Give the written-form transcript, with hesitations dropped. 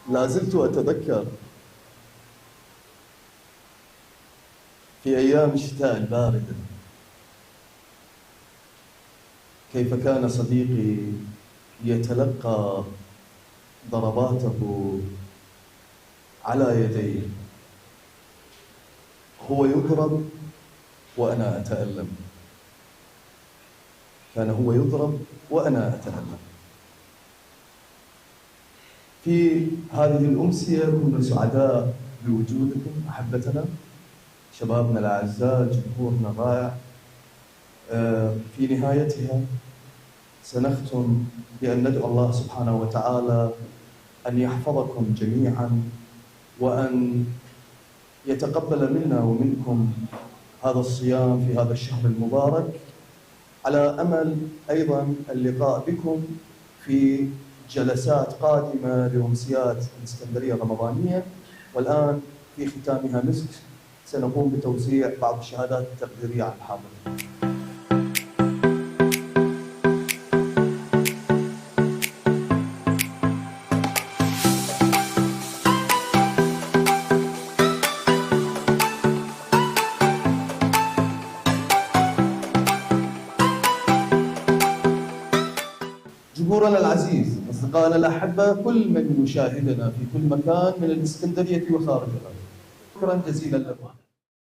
لا زلت أتذكر في أيام الشتاء الباردة كيف كان صديقي يتلقى ضرباته على يديه. هو يضرب وأنا أتألم، كان هو يضرب وأنا أتألم. في هذه الأمسية كنا سعداء بوجودكم أحبتنا، شبابنا الأعزاء، جمهورنا الرائع. في نهايتها سنختم بأن ندعو الله سبحانه وتعالى أن يحفظكم جميعا، وأن يتقبل منا ومنكم هذا الصيام في هذا الشهر المبارك، على أمل أيضا اللقاء بكم في جلسات قادمة لأمسيات الإسكندرية الرمضانية. والآن في ختامها مسك سنقوم بتوزيع بعض الشهادات التقديرية على الحاضرين. جمهورنا العزيز، أصدقائنا الأحبة، كل من يشاهدنا في كل مكان من الإسكندرية وخارجها، شكرا جزيلا لكم.